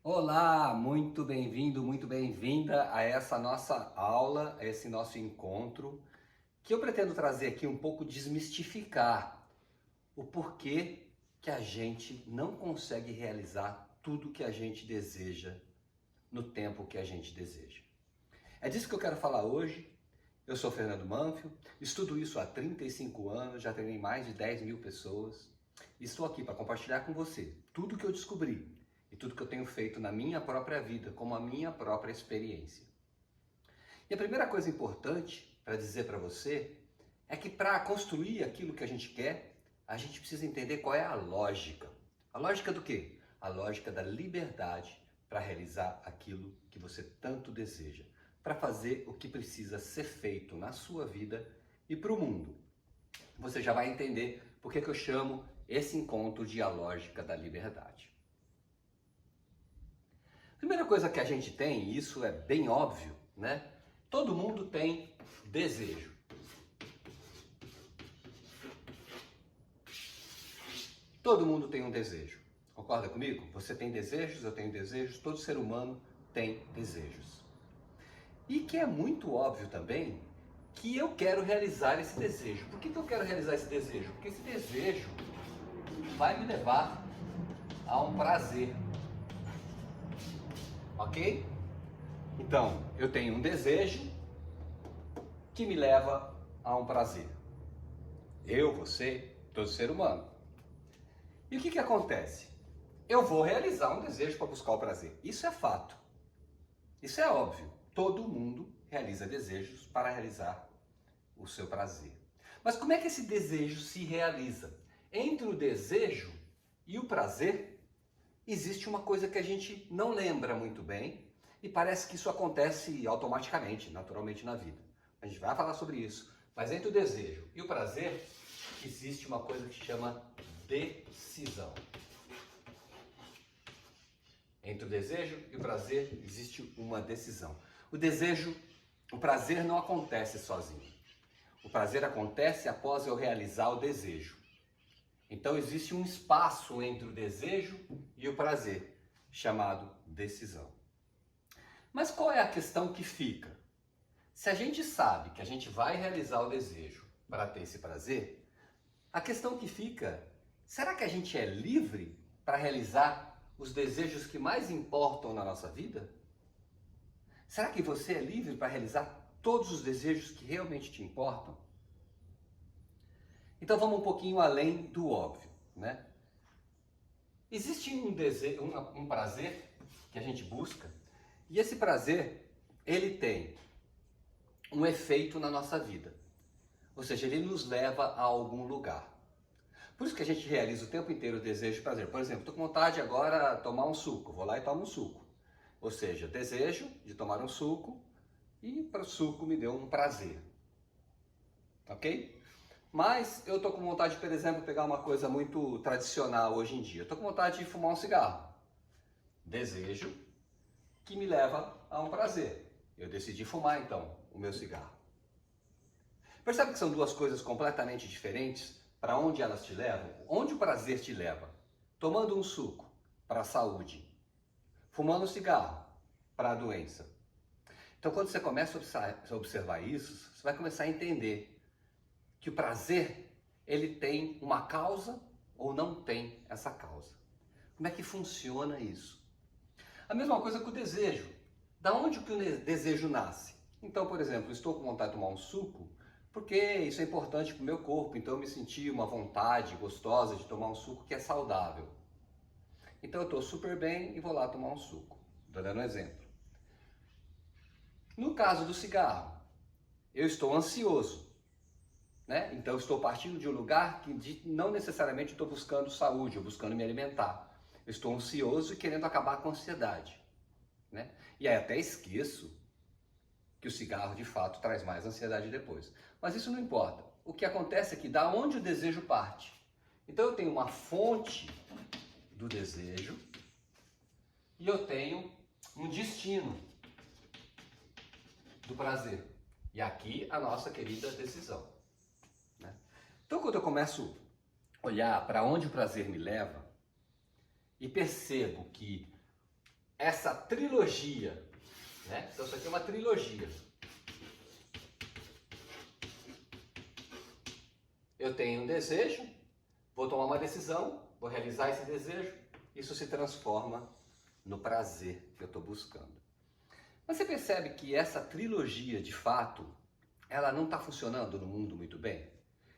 Olá, muito bem-vindo, muito bem-vinda a essa nossa aula, a esse nosso encontro, que eu pretendo trazer aqui um pouco desmistificar o porquê que a gente não consegue realizar tudo que a gente deseja no tempo que a gente deseja. É disso que eu quero falar hoje. Eu sou Fernando Manfio, estudo isso há 35 anos, já treinei mais de 10 mil pessoas e estou aqui para compartilhar com você tudo que eu descobri e tudo que eu tenho feito na minha própria vida, como a minha própria experiência. E a primeira coisa importante para dizer para você é que para construir aquilo que a gente quer, a gente precisa entender qual é a lógica. A lógica do quê? A lógica da liberdade para realizar aquilo que você tanto deseja, para fazer o que precisa ser feito na sua vida e para o mundo. Você já vai entender por que eu chamo esse encontro de a lógica da liberdade. Primeira coisa que a gente tem, e isso é bem óbvio, né? Todo mundo tem desejo. Todo mundo tem um desejo. Concorda comigo? Você tem desejos, eu tenho desejos, todo ser humano tem desejos. E que é muito óbvio também que eu quero realizar esse desejo. Por que eu quero realizar esse desejo? Porque esse desejo vai me levar a um prazer. Ok? Então, eu tenho um desejo que me leva a um prazer. Eu, você, todo ser humano. E o que acontece? Eu vou realizar um desejo para buscar o prazer. Isso é fato. Isso é óbvio. Todo mundo realiza desejos para realizar o seu prazer. Mas como é que esse desejo se realiza? Entre o desejo e o prazer, existe uma coisa que a gente não lembra muito bem e parece que isso acontece automaticamente, naturalmente na vida. A gente vai falar sobre isso. Mas entre o desejo e o prazer, existe uma coisa que se chama decisão. Entre o desejo e o prazer, existe uma decisão. O prazer não acontece sozinho. O prazer acontece após eu realizar o desejo. Então existe um espaço entre o desejo e o prazer, chamado decisão. Mas qual é a questão que fica? Se a gente sabe que a gente vai realizar o desejo para ter esse prazer, a questão que fica, será que a gente é livre para realizar os desejos que mais importam na nossa vida? Será que você é livre para realizar todos os desejos que realmente te importam? Então vamos um pouquinho além do óbvio, né? Existe um desejo, um prazer que a gente busca, e esse prazer, ele tem um efeito na nossa vida. Ou seja, ele nos leva a algum lugar. Por isso que a gente realiza o tempo inteiro o desejo de prazer. Por exemplo, estou com vontade agora de tomar um suco, vou lá e tomo um suco. Ou seja, desejo de tomar um suco e para o suco me deu um prazer. Ok? Mas eu estou com vontade, por exemplo, de pegar uma coisa muito tradicional hoje em dia. Estou com vontade de fumar um cigarro. Desejo que me leva a um prazer. Eu decidi fumar então o meu cigarro. Percebe que são duas coisas completamente diferentes? Para onde elas te levam? Onde o prazer te leva? Tomando um suco, para a saúde. Fumando um cigarro, para a doença. Então, quando você começa a observar isso, você vai começar a entender que o prazer, ele tem uma causa ou não tem essa causa. Como é que funciona isso? A mesma coisa com o desejo. Da onde que o desejo nasce? Então, por exemplo, estou com vontade de tomar um suco, porque isso é importante para o meu corpo, então eu me senti uma vontade gostosa de tomar um suco que é saudável. Então eu estou super bem e vou lá tomar um suco. Estou dando um exemplo. No caso do cigarro, eu estou ansioso, né? Então eu estou partindo de um lugar que não necessariamente estou buscando saúde, ou buscando me alimentar. Eu estou ansioso e querendo acabar com a ansiedade, né? E aí até esqueço que o cigarro de fato traz mais ansiedade depois. Mas isso não importa. O que acontece é que da onde o desejo parte. Então eu tenho uma fonte do desejo e eu tenho um destino do prazer. E aqui a nossa querida decisão, né? Então quando eu começo a olhar para onde o prazer me leva e percebo que essa trilogia, né? Então isso aqui é uma trilogia. Eu tenho um desejo, vou tomar uma decisão, vou realizar esse desejo, isso se transforma no prazer que eu estou buscando. Mas você percebe que essa trilogia, de fato, ela não está funcionando no mundo muito bem?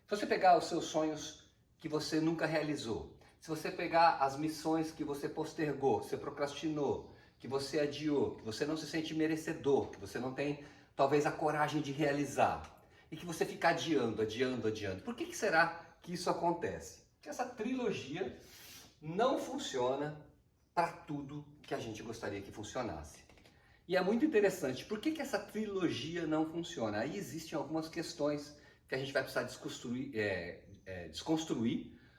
Se você pegar os seus sonhos que você nunca realizou, se você pegar as missões que você postergou, você procrastinou, que você adiou, que você não se sente merecedor, que você não tem talvez a coragem de realizar, e que você fica adiando, adiando. Por que será que isso acontece? Porque essa trilogia não funciona para tudo que a gente gostaria que funcionasse. E é muito interessante, por que essa trilogia não funciona? Aí existem algumas questões que a gente vai precisar desconstruir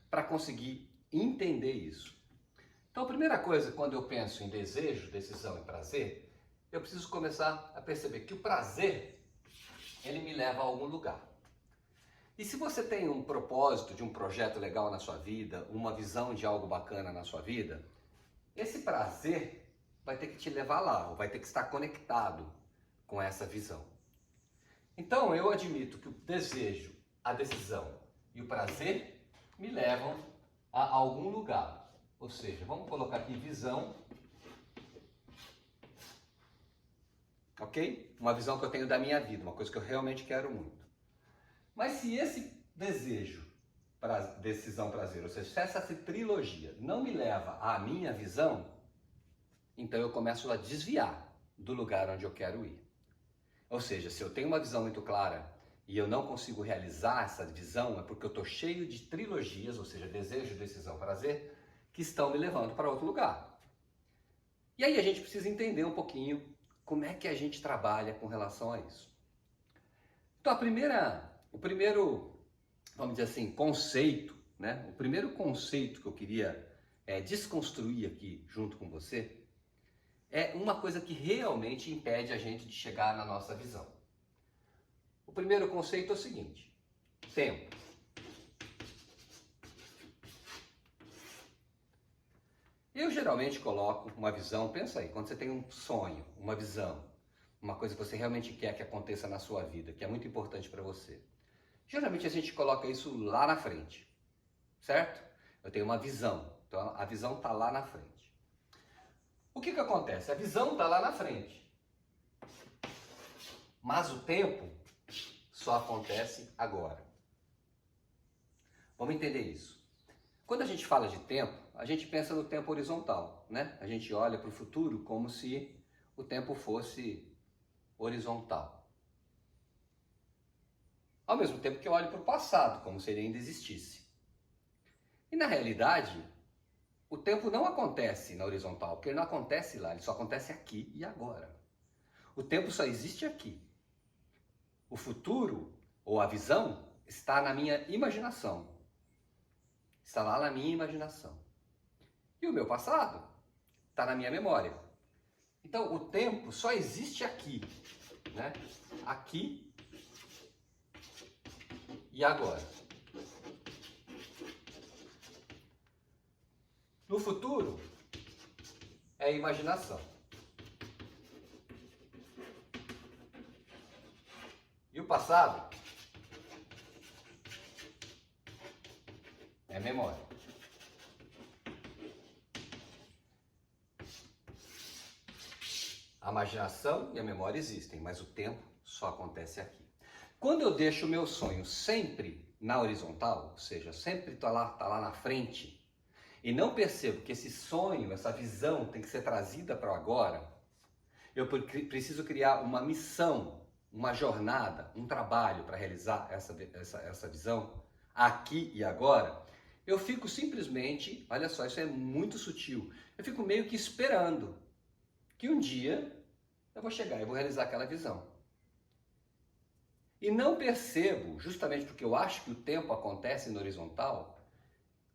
para conseguir entender isso. Então, a primeira coisa, quando eu penso em desejo, decisão e prazer, eu preciso começar a perceber que o prazer, ele me leva a algum lugar. E se você tem um propósito de um projeto legal na sua vida, uma visão de algo bacana na sua vida, esse prazer vai ter que te levar lá, ou vai ter que estar conectado com essa visão. Então, eu admito que o desejo, a decisão e o prazer me levam a algum lugar. Ou seja, vamos colocar aqui visão, ok? Uma visão que eu tenho da minha vida, uma coisa que eu realmente quero muito. Mas se esse desejo, decisão, prazer, ou seja, se essa trilogia não me leva à minha visão, então eu começo a desviar do lugar onde eu quero ir. Ou seja, se eu tenho uma visão muito clara e eu não consigo realizar essa visão, é porque eu estou cheio de trilogias, ou seja, desejo, decisão, prazer, que estão me levando para outro lugar. E aí a gente precisa entender um pouquinho como é que a gente trabalha com relação a isso. Então o primeiro, vamos dizer assim, conceito, né? O primeiro conceito que eu queria desconstruir aqui junto com você é uma coisa que realmente impede a gente de chegar na nossa visão. O primeiro conceito é o seguinte: tempo. Eu geralmente coloco uma visão, pensa aí, quando você tem um sonho, uma visão, uma coisa que você realmente quer que aconteça na sua vida, que é muito importante para você. Geralmente a gente coloca isso lá na frente, certo? Eu tenho uma visão, então a visão está lá na frente. O que acontece? A visão está lá na frente, mas o tempo só acontece agora. Vamos entender isso. Quando a gente fala de tempo, a gente pensa no tempo horizontal, né? A gente olha para o futuro como se o tempo fosse horizontal. Ao mesmo tempo que eu olho para o passado, como se ele ainda existisse. E na realidade, o tempo não acontece na horizontal, porque ele não acontece lá, ele só acontece aqui e agora. O tempo só existe aqui. O futuro, ou a visão, está na minha imaginação. Está lá na minha imaginação. E o meu passado está na minha memória. Então, o tempo só existe aqui, né? Aqui e agora. No futuro, é a imaginação. E o passado é memória. A imaginação e a memória existem, mas o tempo só acontece aqui. Quando eu deixo o meu sonho sempre na horizontal, ou seja, sempre tá lá na frente, e não percebo que esse sonho, essa visão tem que ser trazida para o agora, eu preciso criar uma missão, uma jornada, um trabalho para realizar essa visão aqui e agora. Eu fico simplesmente, olha só, isso é muito sutil, eu fico meio que esperando que um dia eu vou chegar e vou realizar aquela visão. E não percebo, justamente porque eu acho que o tempo acontece no horizontal,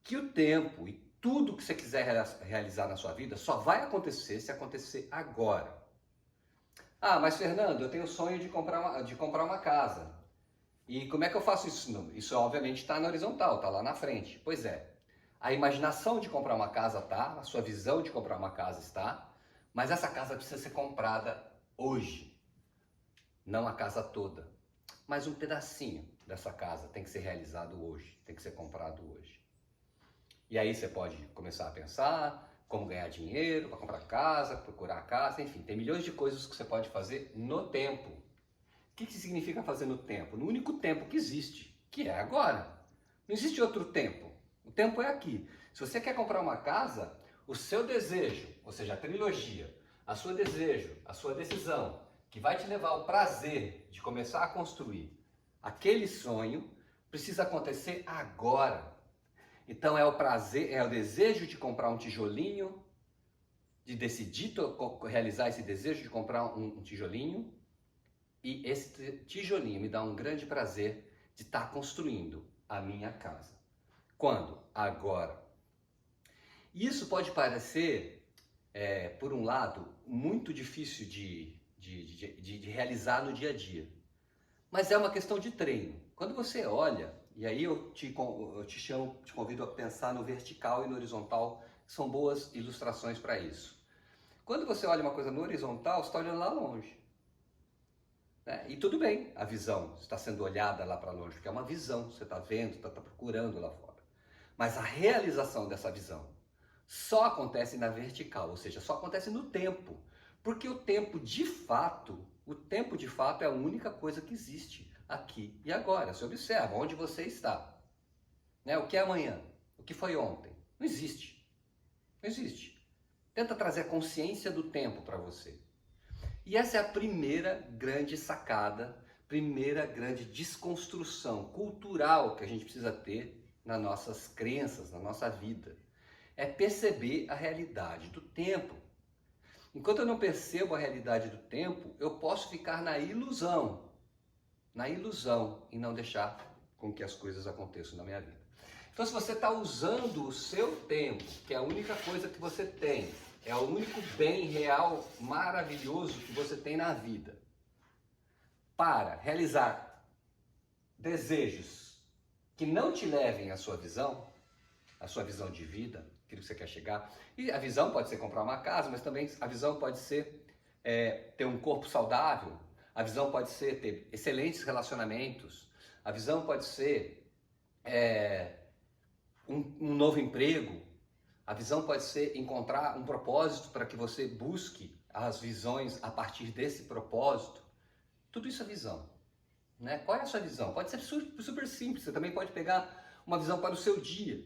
que o tempo e tudo que você quiser realizar na sua vida só vai acontecer se acontecer agora. Ah, mas Fernando, eu tenho o sonho de comprar uma casa. E como é que eu faço isso? Não, isso obviamente está na horizontal, está lá na frente. Pois é, a imaginação de comprar uma casa está, a sua visão de comprar uma casa está, Mas essa casa precisa ser comprada hoje, não a casa toda. Mas um pedacinho dessa casa tem que ser realizado hoje, tem que ser comprado hoje. E aí você pode começar a pensar como ganhar dinheiro para comprar casa, procurar casa, enfim, tem milhões de coisas que você pode fazer no tempo. O que significa fazer no tempo? No único tempo que existe, que é agora. Não existe outro tempo. O tempo é aqui. Se você quer comprar uma casa, o seu desejo, ou seja, a trilogia, a sua desejo, a sua decisão, que vai te levar ao prazer de começar a construir aquele sonho, precisa acontecer agora. Então é o prazer, é o desejo de comprar um tijolinho, de decidir realizar esse desejo de comprar um tijolinho, e esse tijolinho me dá um grande prazer de estar construindo a minha casa. Quando? Agora. Isso pode parecer, por um lado, muito difícil de realizar no dia a dia. Mas é uma questão de treino. Quando você olha, e aí eu te convido a pensar no vertical e no horizontal, que são boas ilustrações para isso. Quando você olha uma coisa no horizontal, você está olhando lá longe. Né? E tudo bem, a visão está sendo olhada lá para longe, porque é uma visão, você está vendo, está procurando lá fora. Mas a realização dessa visão só acontece na vertical, ou seja, só acontece no tempo. Porque o tempo de fato é a única coisa que existe aqui e agora. Você observa onde você está. Né? O que é amanhã? O que foi ontem? Não existe. Não existe. Tenta trazer a consciência do tempo para você. E essa é a primeira grande sacada, primeira grande desconstrução cultural que a gente precisa ter nas nossas crenças, na nossa vida. É perceber a realidade do tempo. Enquanto eu não percebo a realidade do tempo, eu posso ficar na ilusão e não deixar com que as coisas aconteçam na minha vida. Então, se você está usando o seu tempo, que é a única coisa que você tem, é o único bem real, maravilhoso que você tem na vida, para realizar desejos que não te levem à sua visão de vida, aquilo que você quer chegar. E a visão pode ser comprar uma casa, mas também a visão pode ser ter um corpo saudável, a visão pode ser ter excelentes relacionamentos, a visão pode ser um novo emprego, a visão pode ser encontrar um propósito para que você busque as visões a partir desse propósito. Tudo isso é visão. Né? Qual é a sua visão? Pode ser super simples, você também pode pegar uma visão para o seu dia.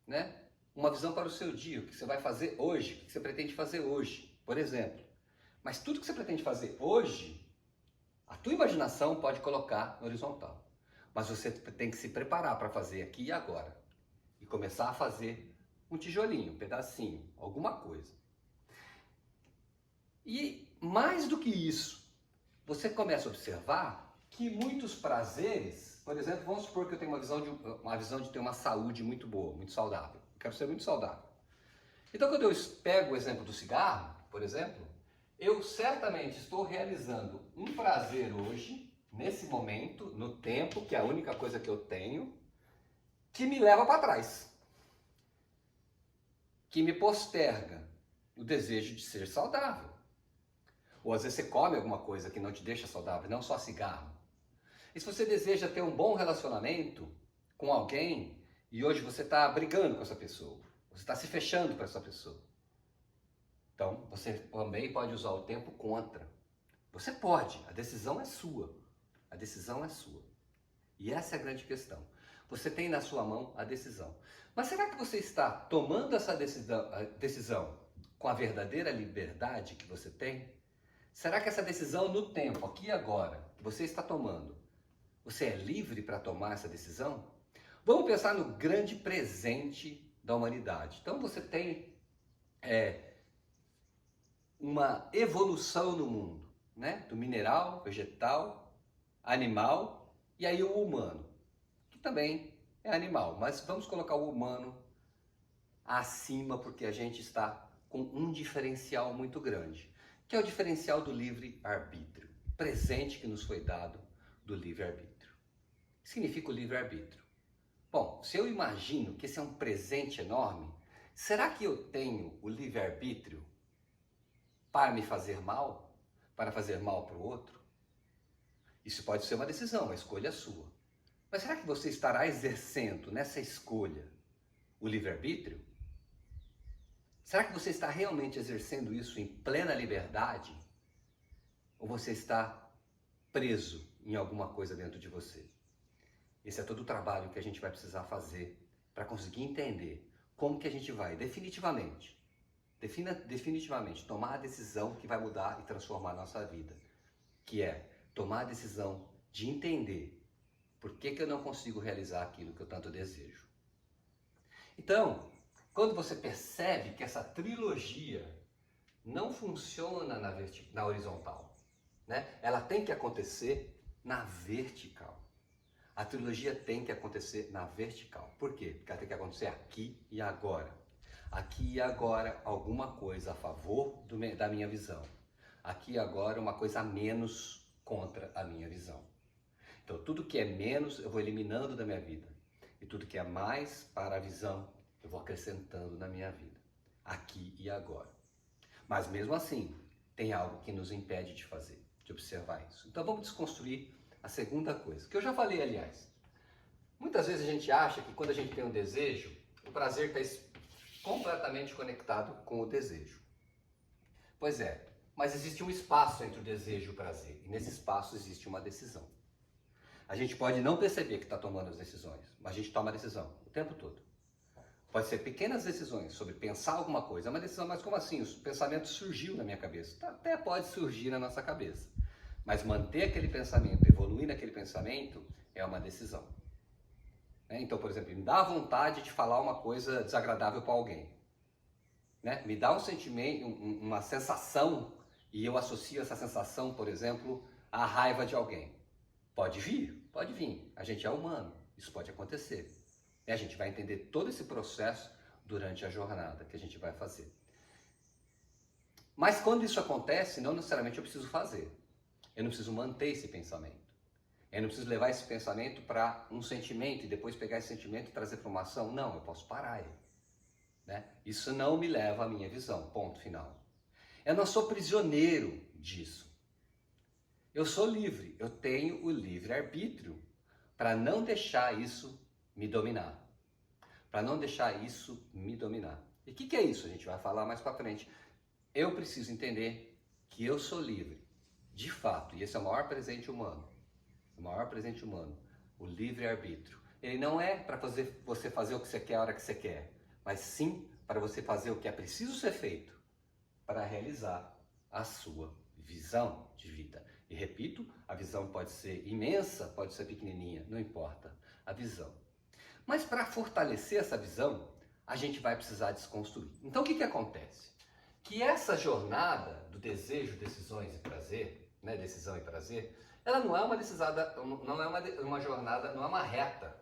Né? Uma visão para o seu dia, o que você vai fazer hoje, o que você pretende fazer hoje, por exemplo. Mas tudo que você pretende fazer hoje, a tua imaginação pode colocar no horizontal. Mas você tem que se preparar para fazer aqui e agora. E começar a fazer um tijolinho, um pedacinho, alguma coisa. E mais do que isso, você começa a observar que muitos prazeres, por exemplo, vamos supor que eu tenho uma visão de ter uma saúde muito boa, muito saudável. Eu quero ser muito saudável. Então, quando eu pego o exemplo do cigarro, por exemplo, eu certamente estou realizando um prazer hoje, nesse momento, no tempo, que é a única coisa que eu tenho, que me leva para trás. Que me posterga o desejo de ser saudável. Ou às vezes você come alguma coisa que não te deixa saudável, não só cigarro. E se você deseja ter um bom relacionamento com alguém e hoje você está brigando com essa pessoa, você está se fechando para essa pessoa, então você também pode usar o tempo contra. Você pode, a decisão é sua. A decisão é sua. E essa é a grande questão. Você tem na sua mão a decisão. Mas será que você está tomando essa decisão com a verdadeira liberdade que você tem? Será que essa decisão no tempo, aqui e agora, que você está tomando, você é livre para tomar essa decisão? Vamos pensar no grande presente da humanidade. Então você tem uma evolução no mundo, né? Do mineral, vegetal, animal e aí o humano, que também é animal, mas vamos colocar o humano acima porque a gente está com um diferencial muito grande, que é o diferencial do livre-arbítrio, presente que nos foi dado do livre-arbítrio. O que significa o livre-arbítrio? Bom, se eu imagino que esse é um presente enorme, será que eu tenho o livre-arbítrio para me fazer mal, para fazer mal para o outro? Isso pode ser uma decisão, uma escolha sua. Mas será que você estará exercendo nessa escolha o livre-arbítrio? Será que você está realmente exercendo isso em plena liberdade? Ou você está preso em alguma coisa dentro de você? Esse é todo o trabalho que a gente vai precisar fazer para conseguir entender como que a gente vai definitivamente tomar a decisão que vai mudar e transformar a nossa vida, que é tomar a decisão de entender por que eu não consigo realizar aquilo que eu tanto desejo. Então, quando você percebe que essa trilogia não funciona na horizontal, né? Ela tem que acontecer na vertical. A trilogia tem que acontecer na vertical. Por quê? Porque ela tem que acontecer aqui e agora. Aqui e agora, alguma coisa a favor da minha visão. Aqui e agora, uma coisa a menos contra a minha visão. Então, tudo que é menos, eu vou eliminando da minha vida. E tudo que é mais para a visão, eu vou acrescentando na minha vida. Aqui e agora. Mas mesmo assim, tem algo que nos impede de fazer, de observar isso. Então, vamos desconstruir a segunda coisa, que eu já falei, aliás. Muitas vezes a gente acha que quando a gente tem um desejo, o prazer está completamente conectado com o desejo. Pois é, mas existe um espaço entre o desejo e o prazer, e nesse espaço existe uma decisão. A gente pode não perceber que está tomando as decisões, mas a gente toma a decisão o tempo todo. Pode ser pequenas decisões sobre pensar alguma coisa, é uma decisão, mas como assim? O pensamento surgiu na minha cabeça. Até pode surgir na nossa cabeça, mas manter aquele pensamento, evoluir naquele pensamento, é uma decisão. Então, por exemplo, me dá vontade de falar uma coisa desagradável para alguém. Me dá um sentimento, uma sensação, e eu associo essa sensação, por exemplo, à raiva de alguém. Pode vir. A gente é humano, isso pode acontecer. E a gente vai entender todo esse processo durante a jornada que a gente vai fazer. Mas quando isso acontece, não necessariamente eu preciso fazer. Eu não preciso manter esse pensamento. Eu não preciso levar esse pensamento para um sentimento e depois pegar esse sentimento e trazer para uma ação. Não, eu posso parar ele. Isso não me leva à minha visão, ponto final. Eu não sou prisioneiro disso. Eu sou livre, eu tenho o livre-arbítrio para não deixar isso me dominar. E o que é isso? A gente vai falar mais para frente. Eu preciso entender que eu sou livre, de fato, e esse é o maior presente humano. O livre-arbítrio. Ele não é para você fazer o que você quer a hora que você quer, mas sim para você fazer o que é preciso ser feito para realizar a sua visão de vida. E repito, a visão pode ser imensa, pode ser pequenininha, não importa, a visão. Mas para fortalecer essa visão, a gente vai precisar desconstruir. Então o que acontece? Que essa jornada do desejo, decisões e prazer, decisão e prazer, ela não é uma jornada, não é uma reta.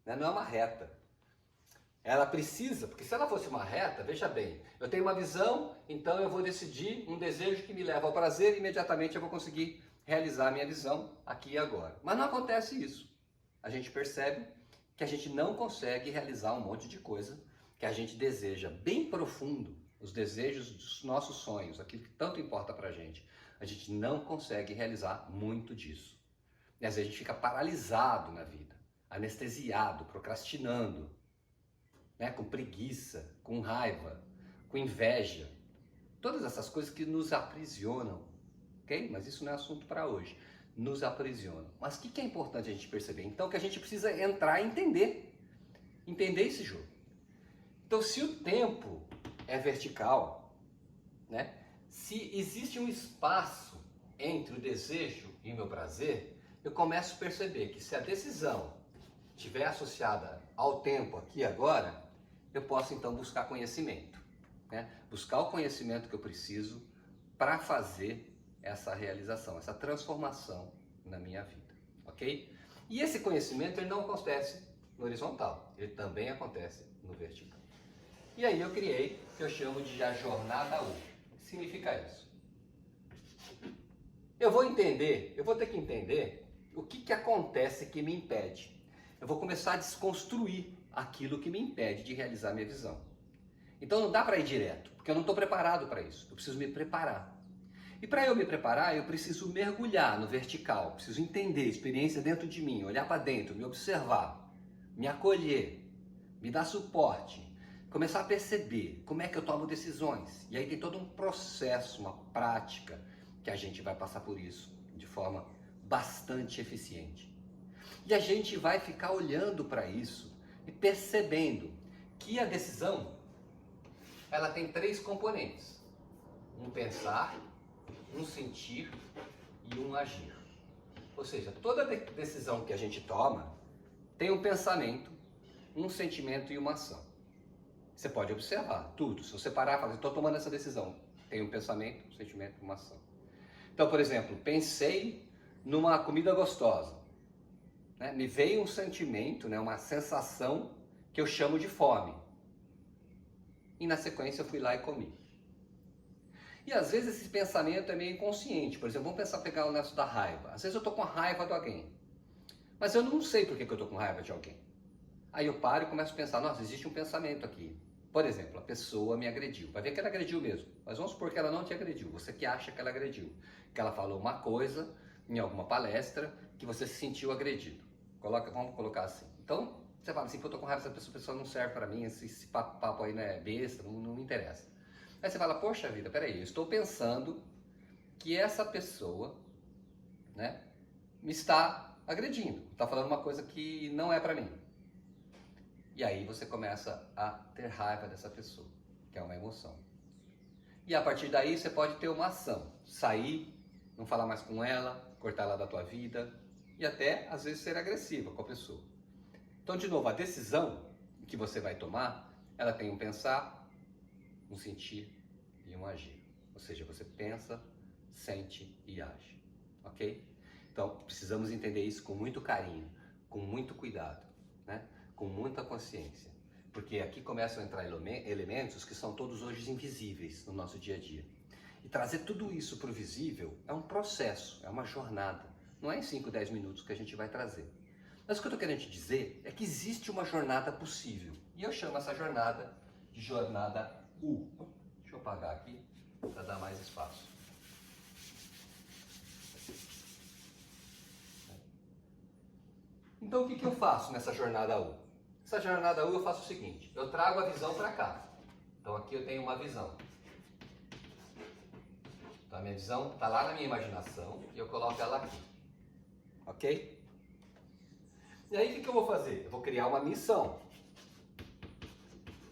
Não é uma reta. Ela precisa, porque se ela fosse uma reta, veja bem, eu tenho uma visão, então eu vou decidir um desejo que me leva ao prazer e imediatamente eu vou conseguir realizar a minha visão aqui e agora. Mas não acontece isso. A gente percebe que a gente não consegue realizar um monte de coisa que a gente deseja bem profundo, os desejos dos nossos sonhos, aquilo que tanto importa pra gente. A gente não consegue realizar muito disso. E às vezes a gente fica paralisado na vida, anestesiado, procrastinando, com preguiça, com raiva, com inveja. Todas essas coisas que nos aprisionam, ok? Mas isso não é assunto para hoje. Nos aprisionam. Mas o que é importante a gente perceber? Então que a gente precisa entrar e entender esse jogo. Então se o tempo é vertical, se existe um espaço entre o desejo e o meu prazer, eu começo a perceber que se a decisão estiver associada ao tempo aqui e agora, eu posso então buscar conhecimento. Buscar o conhecimento que eu preciso para fazer essa realização, essa transformação na minha vida, ok? E esse conhecimento ele não acontece no horizontal, ele também acontece no vertical. E aí eu criei o que eu chamo de a jornada U. O que significa isso? Eu vou ter que entender o que acontece que me impede. Eu vou começar a desconstruir aquilo que me impede de realizar minha visão. Então não dá para ir direto, porque eu não estou preparado para isso. Eu preciso me preparar. E para eu me preparar, eu preciso mergulhar no vertical, preciso entender a experiência dentro de mim, olhar para dentro, me observar, me acolher, me dar suporte, começar a perceber como é que eu tomo decisões. E aí tem todo um processo, uma prática que a gente vai passar por isso de forma bastante eficiente. E a gente vai ficar olhando para isso e percebendo que a decisão, ela tem 3 componentes: um pensar, um sentir e um agir. Ou seja, toda decisão que a gente toma tem um pensamento, um sentimento e uma ação. Você pode observar tudo. Se você parar e falar, estou tomando essa decisão, tem um pensamento, um sentimento e uma ação. Então, por exemplo, pensei numa comida gostosa. Né? Me veio um sentimento, né? Uma sensação que eu chamo de fome. E na sequência eu fui lá e comi. E às vezes esse pensamento é meio inconsciente. Por exemplo, vamos pegar o negócio da raiva. Às vezes eu estou com raiva de alguém, mas eu não sei por que eu estou com raiva de alguém. Aí eu paro e começo a pensar, nossa, existe um pensamento aqui. Por exemplo, a pessoa me agrediu. Vai ver que ela agrediu mesmo. Mas vamos supor que ela não te agrediu. Você que acha que ela agrediu. Que ela falou uma coisa em alguma palestra que você se sentiu agredido. Vamos colocar assim. Então, você fala assim, eu tô com raiva dessa pessoa, não serve pra mim, esse papo aí não é besta, não me interessa. Aí você fala, poxa vida, peraí, eu estou pensando que essa pessoa, né, me está agredindo. Está falando uma coisa que não é pra mim. E aí você começa a ter raiva dessa pessoa, que é uma emoção. E a partir daí você pode ter uma ação. Sair, não falar mais com ela, cortar ela da tua vida e até, às vezes, ser agressiva com a pessoa. Então, de novo, a decisão que você vai tomar, ela tem um pensar, um sentir e um agir. Ou seja, você pensa, sente e age. Ok? Então, precisamos entender isso com muito carinho, com muito cuidado, né? Com muita consciência, porque aqui começam a entrar elementos que são todos hoje invisíveis no nosso dia a dia. E trazer tudo isso para o visível é um processo, é uma jornada. Não é em 5, 10 minutos que a gente vai trazer. Mas o que eu estou querendo te dizer é que existe uma jornada possível. E eu chamo essa jornada de jornada U. Deixa eu apagar aqui para dar mais espaço. Então o que eu faço nessa jornada U? Essa jornada U eu faço o seguinte, eu trago a visão para cá. Então aqui eu tenho uma visão. Então a minha visão está lá na minha imaginação e eu coloco ela aqui. Ok? E aí o que eu vou fazer? Eu vou criar uma missão.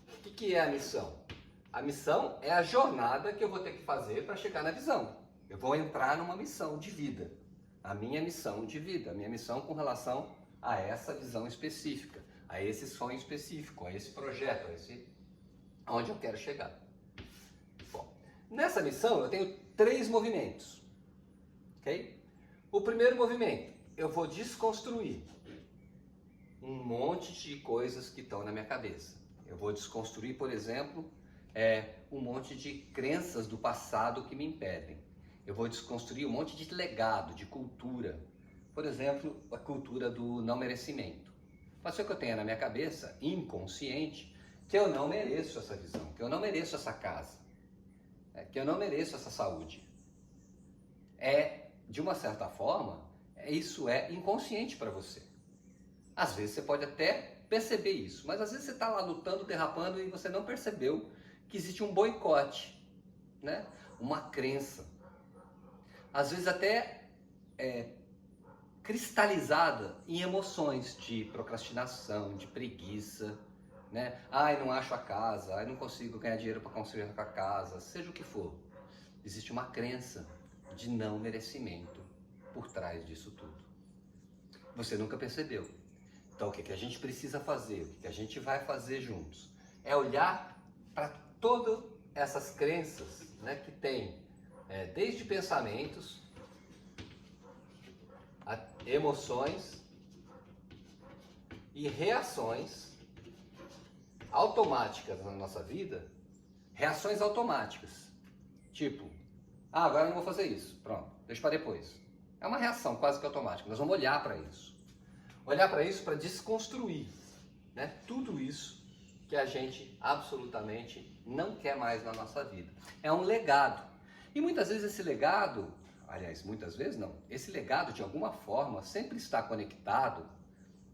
O que é a missão? A missão é a jornada que eu vou ter que fazer para chegar na visão. Eu vou entrar numa missão de vida. A minha missão de vida, a minha missão com relação a essa visão específica, a esse sonho específico, a esse projeto, aonde eu quero chegar. Bom, nessa missão eu tenho 3 movimentos, ok? O primeiro movimento, eu vou desconstruir um monte de coisas que estão na minha cabeça. Eu vou desconstruir, por exemplo, um monte de crenças do passado que me impedem. Eu vou desconstruir um monte de legado, de cultura. Por exemplo, a cultura do não merecimento. Pode ser que eu tenha na minha cabeça, inconsciente, que eu não mereço essa visão, que eu não mereço essa casa, que eu não mereço essa saúde. De uma certa forma, isso é inconsciente para você. Às vezes você pode até perceber isso, mas às vezes você está lá lutando, derrapando e você não percebeu que existe um boicote, né? Uma crença. Às vezes até cristalizada em emoções de procrastinação, de preguiça, né? Ai, não acho a casa, ai, não consigo ganhar dinheiro para construir a casa, seja o que for. Existe uma crença de não merecimento por trás disso tudo. Você nunca percebeu. Então o que a gente precisa fazer, o que a gente vai fazer juntos, é olhar para todas essas crenças, né, que tem desde pensamentos, emoções e reações automáticas na nossa vida, reações automáticas, tipo, agora eu não vou fazer isso, pronto, deixa para depois. É uma reação quase que automática, nós vamos olhar para isso. Olhar para isso para desconstruir, né, tudo isso que a gente absolutamente não quer mais na nossa vida. É um legado. E muitas vezes esse legado, aliás, muitas vezes não, esse legado de alguma forma sempre está conectado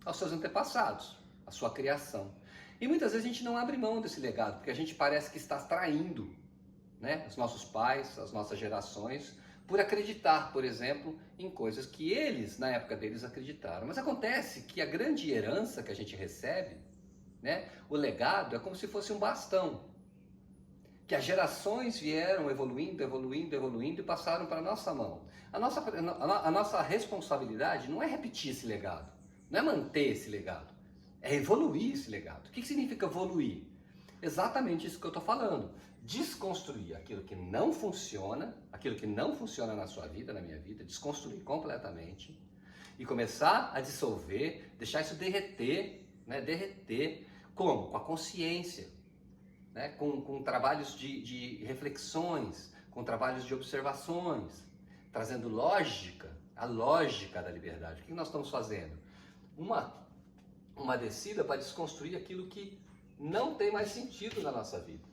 aos seus antepassados, à sua criação. E muitas vezes a gente não abre mão desse legado, porque a gente parece que está traindo, né, os nossos pais, as nossas gerações, por acreditar, por exemplo, em coisas que eles, na época deles, acreditaram. Mas acontece que a grande herança que a gente recebe, né, o legado, é como se fosse um bastão, que as gerações vieram evoluindo, evoluindo, evoluindo e passaram para a nossa mão. A nossa responsabilidade não é repetir esse legado, não é manter esse legado, é evoluir esse legado. O que significa evoluir? Exatamente isso que eu estou falando. Desconstruir aquilo que não funciona na sua vida, na minha vida, desconstruir completamente e começar a dissolver, deixar isso derreter, né? Derreter, como? Com a consciência, né? Com trabalhos de reflexões, com trabalhos de observações, trazendo lógica, a lógica da liberdade. O que nós estamos fazendo? Uma descida para desconstruir aquilo que não tem mais sentido na nossa vida.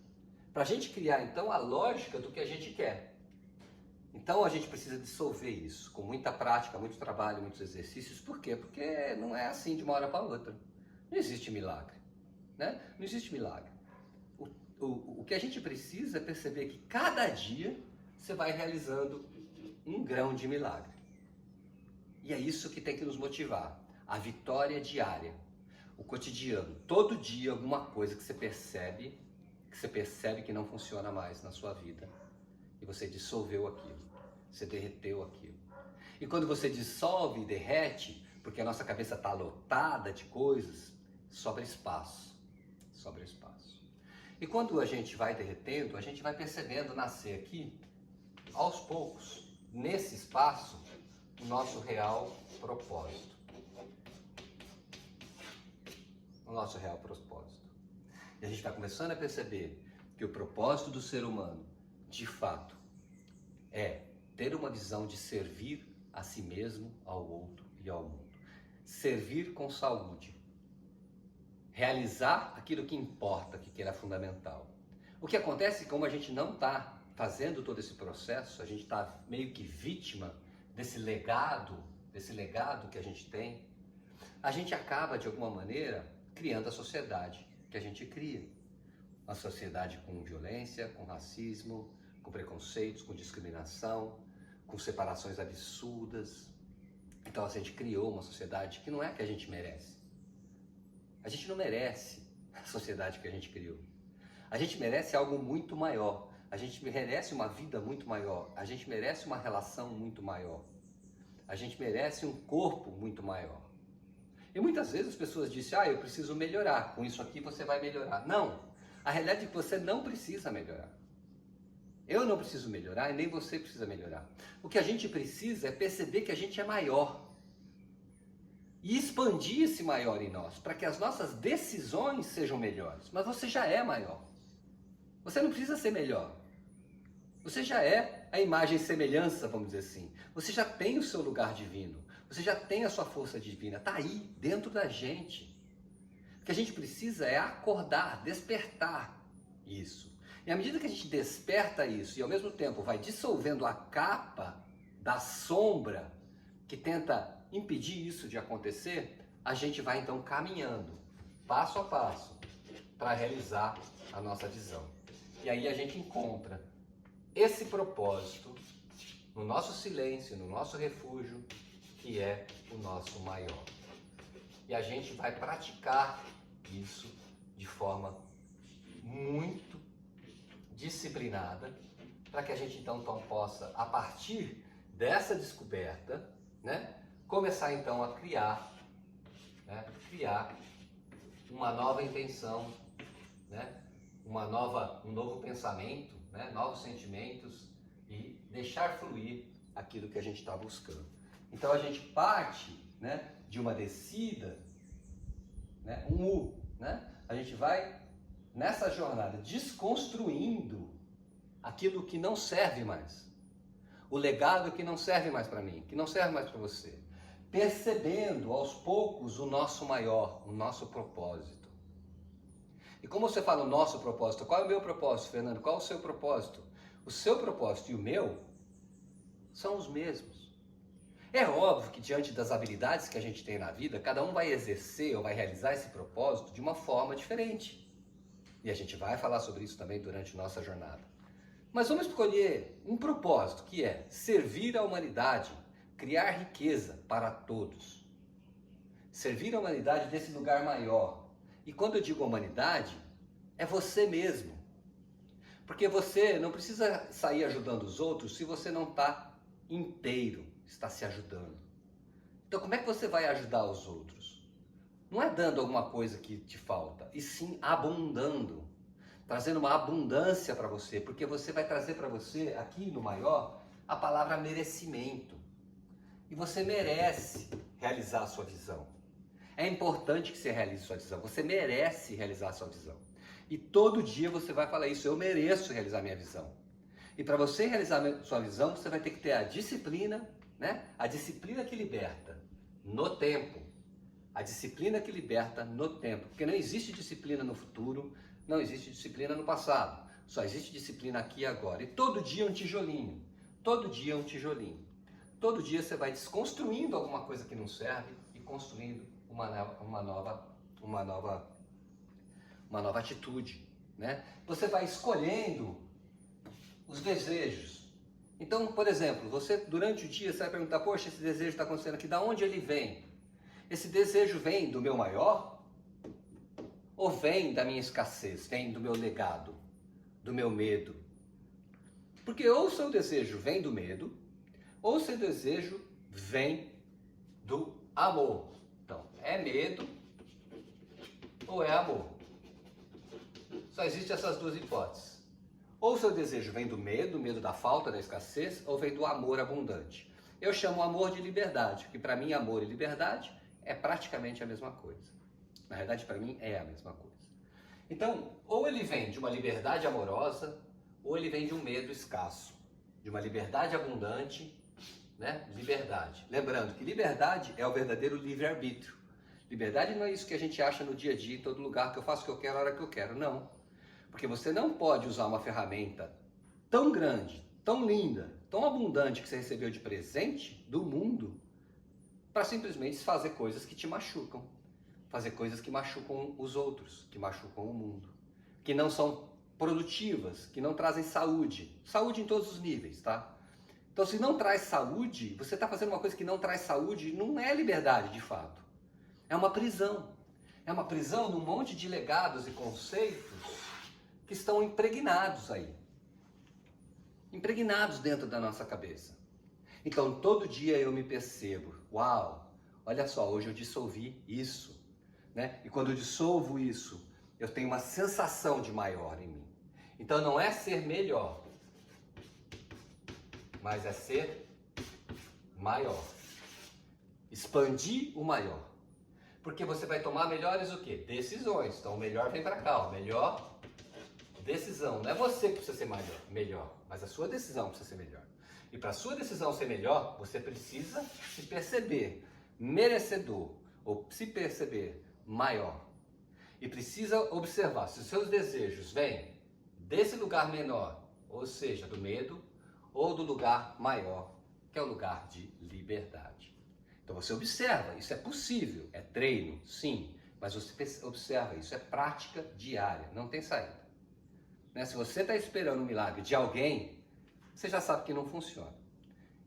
Para a gente criar, então, a lógica do que a gente quer. Então, a gente precisa dissolver isso com muita prática, muito trabalho, muitos exercícios. Por quê? Porque não é assim de uma hora para outra. Não existe milagre, né? Não existe milagre. O que a gente precisa é perceber que cada dia você vai realizando um grão de milagre. E é isso que tem que nos motivar. A vitória diária. O cotidiano. Todo dia alguma coisa que você percebe que não funciona mais na sua vida. E você dissolveu aquilo. Você derreteu aquilo. E quando você dissolve e derrete, porque a nossa cabeça está lotada de coisas, sobra espaço. Sobra espaço. E quando a gente vai derretendo, a gente vai percebendo nascer aqui, aos poucos, nesse espaço, o nosso real propósito. O nosso real propósito. E a gente vai começando a perceber que o propósito do ser humano, de fato, é ter uma visão de servir a si mesmo, ao outro e ao mundo. Servir com saúde. Realizar aquilo que importa, que é fundamental. O que acontece é que como a gente não está fazendo todo esse processo, a gente está meio que vítima desse legado que a gente tem, a gente acaba, de alguma maneira, criando a sociedade que a gente cria. Uma sociedade com violência, com racismo, com preconceitos, com discriminação, com separações absurdas. Então a gente criou uma sociedade que não é a que a gente merece. A gente não merece a sociedade que a gente criou. A gente merece algo muito maior. A gente merece uma vida muito maior. A gente merece uma relação muito maior. A gente merece um corpo muito maior. E muitas vezes as pessoas dizem, eu preciso melhorar, com isso aqui você vai melhorar. Não, a realidade é que você não precisa melhorar. Eu não preciso melhorar e nem você precisa melhorar. O que a gente precisa é perceber que a gente é maior. E expandir esse maior em nós, para que as nossas decisões sejam melhores. Mas você já é maior. Você não precisa ser melhor. Você já é a imagem e semelhança, vamos dizer assim. Você já tem o seu lugar divino. Você já tem a sua força divina. Está aí, dentro da gente. O que a gente precisa é acordar, despertar isso. E à medida que a gente desperta isso e ao mesmo tempo vai dissolvendo a capa da sombra que tenta impedir isso de acontecer, a gente vai então caminhando, passo a passo, para realizar a nossa visão. E aí a gente encontra esse propósito no nosso silêncio, no nosso refúgio, que é o nosso maior. E a gente vai praticar isso de forma muito disciplinada, para que a gente então possa, a partir dessa descoberta, né, começar então a criar uma nova intenção, né, um novo pensamento, né, novos sentimentos e deixar fluir aquilo que a gente está buscando. Então a gente parte, né, de uma descida, né, um U, né, a gente vai nessa jornada desconstruindo aquilo que não serve mais, o legado que não serve mais para mim, que não serve mais para você. Percebendo aos poucos o nosso maior, o nosso propósito. E como você fala o nosso propósito, qual é o meu propósito, Fernando? Qual é o seu propósito? O seu propósito e o meu são os mesmos. É óbvio que diante das habilidades que a gente tem na vida, cada um vai exercer ou vai realizar esse propósito de uma forma diferente. E a gente vai falar sobre isso também durante nossa jornada. Mas vamos escolher um propósito que é servir a humanidade, criar riqueza para todos. Servir a humanidade desse lugar maior. E quando eu digo humanidade, é você mesmo. Porque você não precisa sair ajudando os outros se você não está inteiro, está se ajudando. Então como é que você vai ajudar os outros? Não é dando alguma coisa que te falta, e sim abundando. Trazendo uma abundância para você, porque você vai trazer para você, aqui no maior, a palavra merecimento. E você merece realizar a sua visão. É importante que você realize sua visão. Você merece realizar a sua visão. E todo dia você vai falar isso, eu mereço realizar minha visão. E para você realizar a sua visão, você vai ter que ter a disciplina, né? A disciplina que liberta no tempo. A disciplina que liberta no tempo. Porque não existe disciplina no futuro, não existe disciplina no passado. Só existe disciplina aqui e agora. E todo dia um tijolinho. Todo dia um tijolinho. Todo dia você vai desconstruindo alguma coisa que não serve e construindo uma nova atitude, né? Você vai escolhendo os desejos. Então, por exemplo, você durante o dia você vai perguntar, poxa, esse desejo está acontecendo aqui, da onde ele vem? Esse desejo vem do meu maior? Ou vem da minha escassez, vem do meu legado, do meu medo? Porque ou o seu desejo vem do medo, ou o seu desejo vem do amor. Então, é medo ou é amor? Só existem essas duas hipóteses. Ou o seu desejo vem do medo da falta, da escassez, ou vem do amor abundante. Eu chamo amor de liberdade, porque para mim amor e liberdade é praticamente a mesma coisa. Na verdade, para mim é a mesma coisa. Então, ou ele vem de uma liberdade amorosa, ou ele vem de um medo escasso. De uma liberdade abundante, né? Liberdade. Lembrando que liberdade é o verdadeiro livre-arbítrio. Liberdade não é isso que a gente acha no dia a dia, em todo lugar, que eu faço o que eu quero, a hora que eu quero. Não. Porque você não pode usar uma ferramenta tão grande, tão linda, tão abundante que você recebeu de presente do mundo para simplesmente fazer coisas que te machucam. Fazer coisas que machucam os outros, que machucam o mundo. Que não são produtivas, que não trazem saúde. Saúde em todos os níveis, tá? Então, se não traz saúde, você está fazendo uma coisa que não traz saúde, não é liberdade de fato. É uma prisão. É uma prisão num monte de legados e conceitos que estão impregnados aí. Impregnados dentro da nossa cabeça. Então, todo dia eu me percebo, uau, olha só, hoje eu dissolvi isso, né? E quando eu dissolvo isso, eu tenho uma sensação de maior em mim. Então, não é ser melhor, mas é ser maior. Expandir o maior. Porque você vai tomar melhores o quê? Decisões. Então, o melhor vem para cá, o melhor decisão. Não é você que precisa ser melhor, mas a sua decisão precisa ser melhor. E para a sua decisão ser melhor, você precisa se perceber merecedor ou se perceber maior. E precisa observar se os seus desejos vêm desse lugar menor, ou seja, do medo, ou do lugar maior, que é o lugar de liberdade. Então você observa, isso é possível, é treino, sim, mas você observa, isso é prática diária, não tem saída. Né? Se você está esperando um milagre de alguém, você já sabe que não funciona.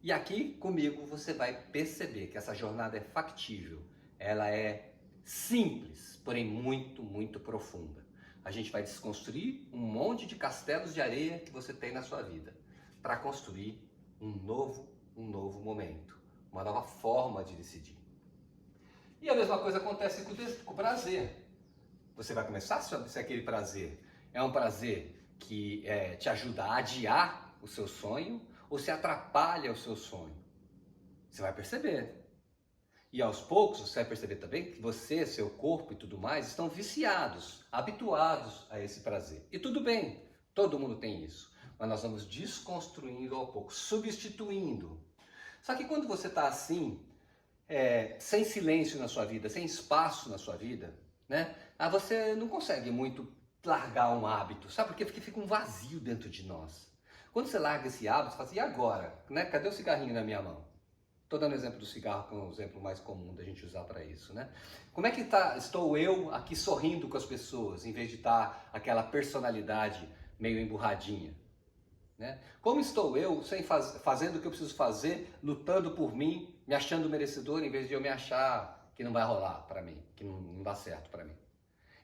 E aqui comigo você vai perceber que essa jornada é factível, ela é simples, porém muito, muito profunda. A gente vai desconstruir um monte de castelos de areia que você tem na sua vida para construir um novo momento, uma nova forma de decidir. E a mesma coisa acontece com o prazer. Você vai começar a saber se aquele prazer é um prazer que te ajuda a adiar o seu sonho ou se atrapalha o seu sonho. Você vai perceber. E aos poucos você vai perceber também que você, seu corpo e tudo mais estão viciados, habituados a esse prazer. E tudo bem, todo mundo tem isso. Mas nós vamos desconstruindo ao pouco, substituindo. Só que quando você está assim, sem silêncio na sua vida, sem espaço na sua vida, né? Você não consegue muito largar um hábito. Sabe por quê? Porque fica um vazio dentro de nós. Quando você larga esse hábito, você fala assim, e agora? Né? Cadê o cigarrinho na minha mão? Estou dando o exemplo do cigarro, que é um exemplo mais comum da gente usar para isso, né? Como é que estou eu aqui sorrindo com as pessoas, em vez de estar aquela personalidade meio emburradinha? Né? Como estou eu fazendo o que eu preciso fazer, lutando por mim, me achando merecedor, em vez de eu me achar que não vai rolar para mim, que não dá certo para mim?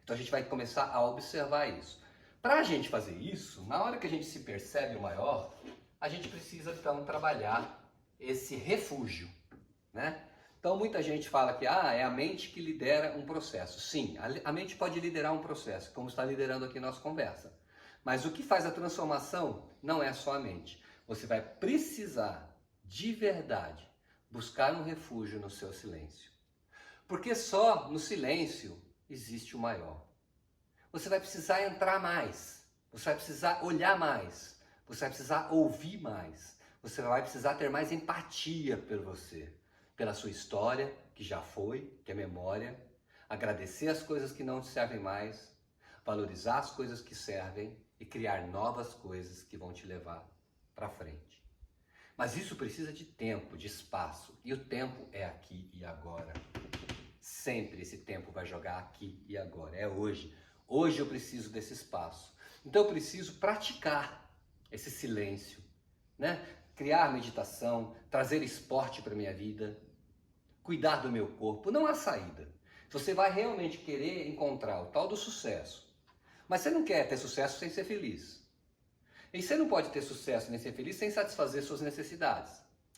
Então a gente vai começar a observar isso. Para a gente fazer isso, na hora que a gente se percebe o maior, a gente precisa então trabalhar esse refúgio, né? Então muita gente fala que é a mente que lidera um processo. Sim, a mente pode liderar um processo, como está liderando aqui nossa conversa. Mas o que faz a transformação não é só a mente. Você vai precisar, de verdade, buscar um refúgio no seu silêncio. Porque só no silêncio existe o maior. Você vai precisar entrar mais, você vai precisar olhar mais, você vai precisar ouvir mais, você vai precisar ter mais empatia por você, pela sua história, que já foi, que é memória, agradecer as coisas que não te servem mais, valorizar as coisas que servem e criar novas coisas que vão te levar para frente. Mas isso precisa de tempo, de espaço, e o tempo é aqui e agora. Sempre esse tempo vai jogar aqui e agora, é hoje. Hoje eu preciso desse espaço. Então eu preciso praticar esse silêncio, né? Criar meditação, trazer esporte para a minha vida, cuidar do meu corpo. Não há saída. Você vai realmente querer encontrar o tal do sucesso, mas você não quer ter sucesso sem ser feliz. E você não pode ter sucesso nem ser feliz sem satisfazer suas necessidades.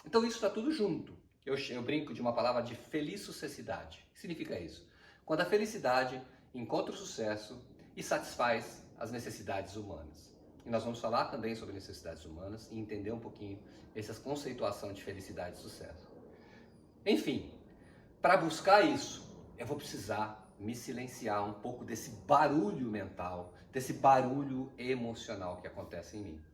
Então isso está tudo junto. Eu brinco de uma palavra de feliz sucessidade. O que significa isso? Quando a felicidade encontra o sucesso e satisfaz as necessidades humanas. E nós vamos falar também sobre necessidades humanas e entender um pouquinho essa conceituação de felicidade e sucesso. Enfim, para buscar isso, eu vou precisar me silenciar um pouco desse barulho mental, desse barulho emocional que acontece em mim.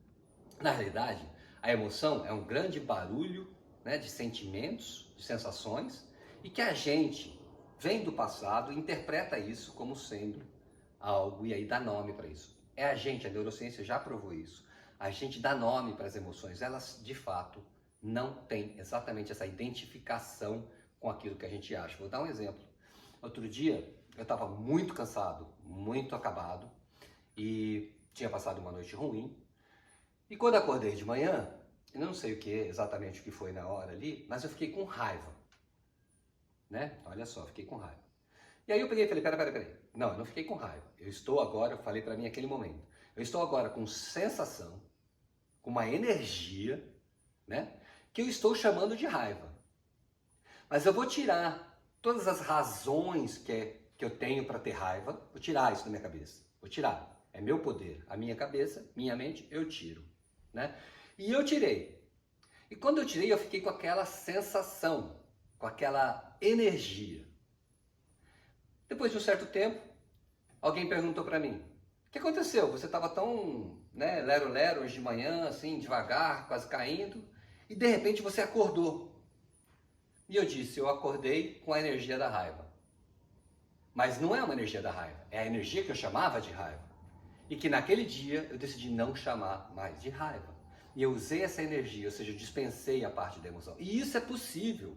Na realidade, a emoção é um grande barulho, né, de sentimentos, de sensações, e que a gente vem do passado e interpreta isso como sendo algo e aí dá nome para isso. É a gente, a neurociência já provou isso. A gente dá nome para as emoções, elas de fato não têm exatamente essa identificação com aquilo que a gente acha. Vou dar um exemplo. Outro dia eu estava muito cansado, muito acabado e tinha passado uma noite ruim. E quando acordei de manhã, eu não sei exatamente o que foi na hora ali, mas eu fiquei com raiva, né? Olha só, fiquei com raiva. E aí eu peguei e falei, peraí. Não, eu não fiquei com raiva. Eu estou agora, eu falei para mim naquele momento, eu estou agora com sensação, com uma energia, né? Que eu estou chamando de raiva. Mas eu vou tirar todas as razões que eu tenho para ter raiva, vou tirar isso da minha cabeça. Vou tirar. É meu poder. A minha cabeça, minha mente, eu tiro. Né? E eu tirei. E quando eu tirei, eu fiquei com aquela sensação, com aquela energia. Depois de um certo tempo, alguém perguntou para mim, o que aconteceu? Você estava tão, né, lero-lero hoje de manhã, assim, devagar, quase caindo, e de repente você acordou. E eu disse, eu acordei com a energia da raiva. Mas não é uma energia da raiva, é a energia que eu chamava de raiva. E que naquele dia eu decidi não chamar mais de raiva. E eu usei essa energia, ou seja, eu dispensei a parte da emoção. E isso é possível.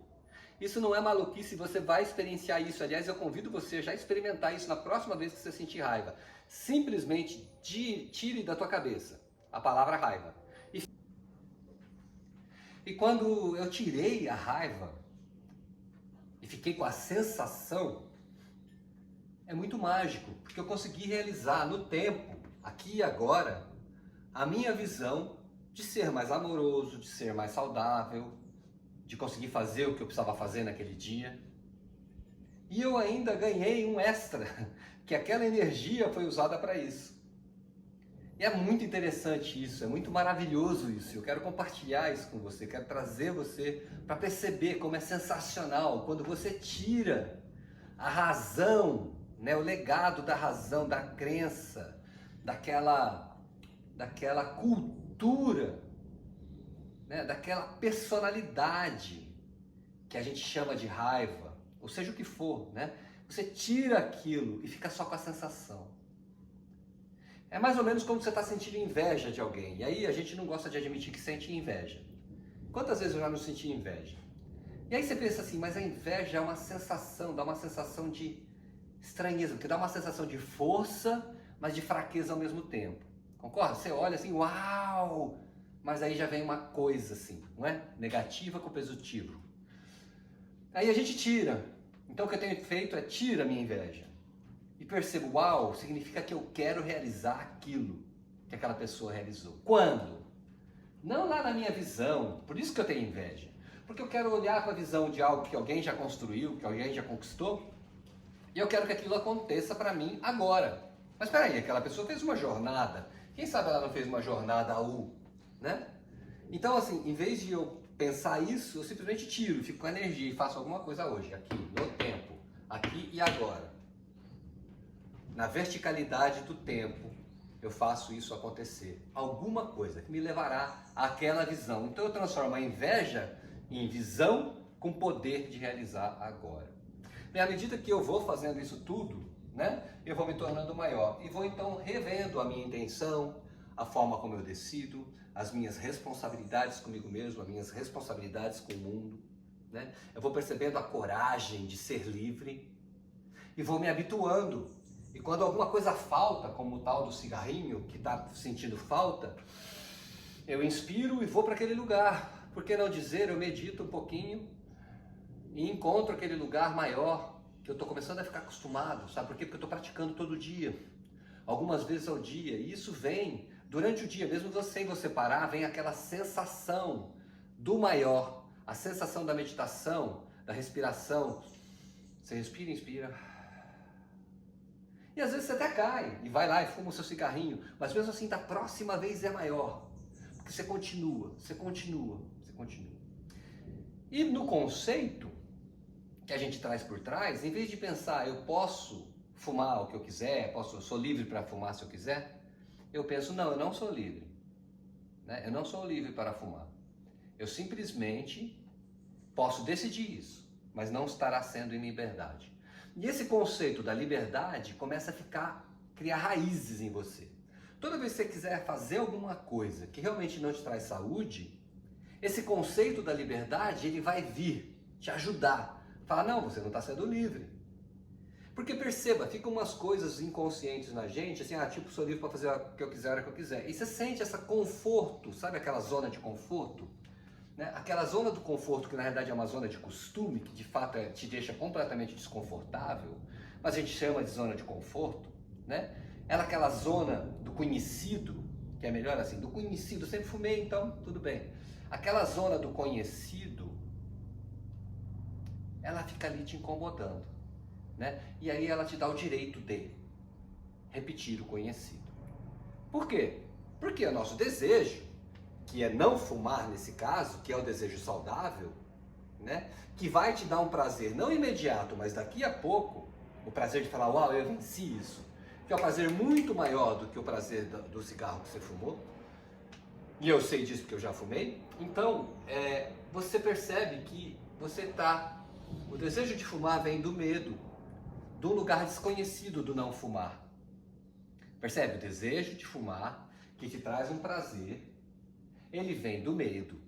Isso não é maluquice, você vai experienciar isso. Aliás, eu convido você a já experimentar isso na próxima vez que você sentir raiva. Simplesmente tire da tua cabeça a palavra raiva. E quando eu tirei a raiva e fiquei com a sensação, é muito mágico, porque eu consegui realizar no tempo, aqui e agora, a minha visão de ser mais amoroso, de ser mais saudável, de conseguir fazer o que eu precisava fazer naquele dia. E eu ainda ganhei um extra, que aquela energia foi usada para isso. E é muito interessante isso, é muito maravilhoso isso. Eu quero compartilhar isso com você, quero trazer você para perceber como é sensacional quando você tira a razão, né, o legado da razão, da crença, daquela cultura, né, daquela personalidade que a gente chama de raiva, ou seja o que for, né? Você tira aquilo e fica só com a sensação. É mais ou menos como você está sentindo inveja de alguém. E aí a gente não gosta de admitir que sente inveja. Quantas vezes eu já não senti inveja? E aí você pensa assim, mas a inveja é uma sensação, dá uma sensação de estranheza, porque dá uma sensação de força, mas de fraqueza ao mesmo tempo. Concorda? Você olha assim, uau! Mas aí já vem uma coisa assim, não é? Negativa com positivo. Aí a gente tira. Então o que eu tenho feito é tira a minha inveja. E percebo, uau, significa que eu quero realizar aquilo que aquela pessoa realizou. Quando? Não lá na minha visão, por isso que eu tenho inveja. Porque eu quero olhar para a visão de algo que alguém já construiu, que alguém já conquistou, e eu quero que aquilo aconteça para mim agora. Mas espera aí, aquela pessoa fez uma jornada. Quem sabe ela não fez uma jornada U, né? Então assim, em vez de eu pensar isso, eu simplesmente tiro, fico com energia e faço alguma coisa hoje, aqui, no tempo, aqui e agora. Na verticalidade do tempo, eu faço isso acontecer. Alguma coisa que me levará àquela visão. Então eu transformo a inveja em visão com poder de realizar agora. E à medida que eu vou fazendo isso tudo, né, eu vou me tornando maior. E vou então revendo a minha intenção, a forma como eu decido, as minhas responsabilidades comigo mesmo, as minhas responsabilidades com o mundo. Né? Eu vou percebendo a coragem de ser livre e vou me habituando. E quando alguma coisa falta, como o tal do cigarrinho, que está sentindo falta, eu inspiro e vou para aquele lugar. Por que não dizer, eu medito um pouquinho e encontro aquele lugar maior, que eu estou começando a ficar acostumado, sabe por quê? Porque eu estou praticando todo dia, algumas vezes ao dia, e isso vem durante o dia, mesmo sem você parar, vem aquela sensação do maior, a sensação da meditação, da respiração. Você respira, inspira. E às vezes você até cai e vai lá e fuma o seu cigarrinho, mas mesmo assim da próxima vez é maior, porque você continua, você continua, você continua. E no conceito que a gente traz por trás, em vez de pensar eu posso fumar o que eu quiser, eu sou livre para fumar se eu quiser, eu penso não, eu não sou livre, né? Eu não sou livre para fumar. Eu simplesmente posso decidir isso, mas não estará sendo em liberdade. E esse conceito da liberdade começa a criar raízes em você. Toda vez que você quiser fazer alguma coisa que realmente não te traz saúde, esse conceito da liberdade, ele vai vir te ajudar. Falar, não, você não está sendo livre. Porque perceba, ficam umas coisas inconscientes na gente, assim, tipo, sou livre para fazer o que eu quiser, a hora que eu quiser. E você sente esse conforto, sabe aquela zona de conforto? Né? Aquela zona do conforto que na verdade é uma zona de costume, que de fato te deixa completamente desconfortável, mas a gente chama de zona de conforto, né? Ela é aquela zona do conhecido, que é melhor assim, do conhecido, eu sempre fumei, então tudo bem. Aquela zona do conhecido, ela fica ali te incomodando, né? E aí ela te dá o direito de repetir o conhecido. Por quê? Porque o nosso desejo, que é não fumar nesse caso, que é o desejo saudável, né? Que vai te dar um prazer não imediato, mas daqui a pouco, o prazer de falar, uau, eu venci isso, que é um prazer muito maior do que o prazer do cigarro que você fumou, e eu sei disso porque eu já fumei. Então, você percebe que o desejo de fumar vem do medo, de um lugar desconhecido do não fumar. Percebe? O desejo de fumar, que te traz um prazer, ele vem do medo,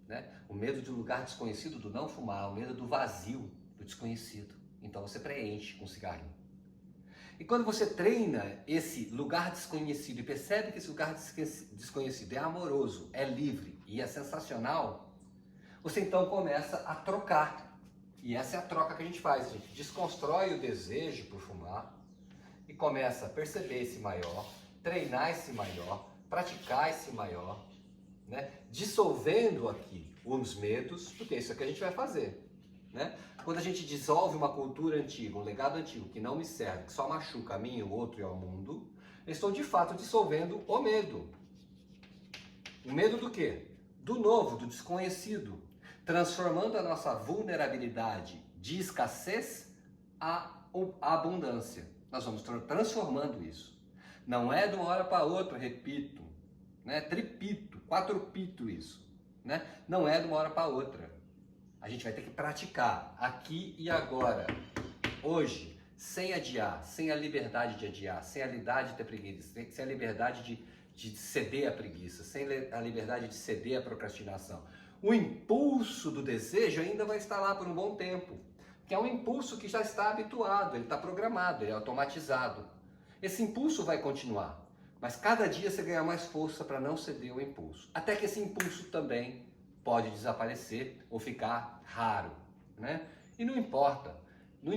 né? O medo de um lugar desconhecido do não fumar, o medo do vazio, do desconhecido. Então você preenche com cigarrinho. E quando você treina esse lugar desconhecido e percebe que esse lugar desconhecido é amoroso, é livre e é sensacional, você então começa a trocar. E essa é a troca que a gente faz. A gente desconstrói o desejo por fumar e começa a perceber esse maior, treinar esse maior, praticar esse maior, né? Dissolvendo aqui os medos, porque isso é o que a gente vai fazer, né? Quando a gente dissolve uma cultura antiga, um legado antigo que não me serve, que só machuca a mim, o outro e ao mundo, eu estou de fato dissolvendo o medo. O medo do quê? Do novo, do desconhecido, transformando a nossa vulnerabilidade de escassez a abundância. Nós vamos transformando isso. Não é de uma hora para outra, repito, né? Tripito, quatropito isso, né? Não é de uma hora para outra. A gente vai ter que praticar aqui e agora, hoje, sem adiar, sem a liberdade de adiar, sem a liberdade de ter preguiça, sem a liberdade de ceder à preguiça, sem a liberdade de ceder à procrastinação. O impulso do desejo ainda vai estar lá por um bom tempo, que é um impulso que já está habituado, ele está programado, ele é automatizado. Esse impulso vai continuar, mas cada dia você ganha mais força para não ceder ao impulso, até que esse impulso também pode desaparecer ou ficar raro, né? E não importa o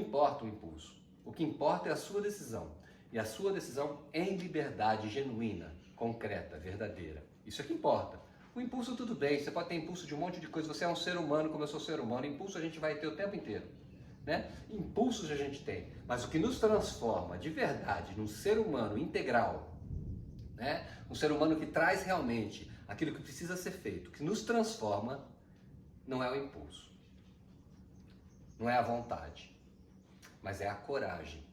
impulso, o que importa é a sua decisão, e a sua decisão em liberdade genuína, concreta, verdadeira. Isso é que importa. O impulso tudo bem, você pode ter impulso de um monte de coisa, você é um ser humano como eu sou ser humano, impulso a gente vai ter o tempo inteiro, né? Impulsos a gente tem, mas o que nos transforma de verdade num ser humano integral, né? Um ser humano que traz realmente aquilo que precisa ser feito, que nos transforma, não é o impulso, não é a vontade, mas é a coragem,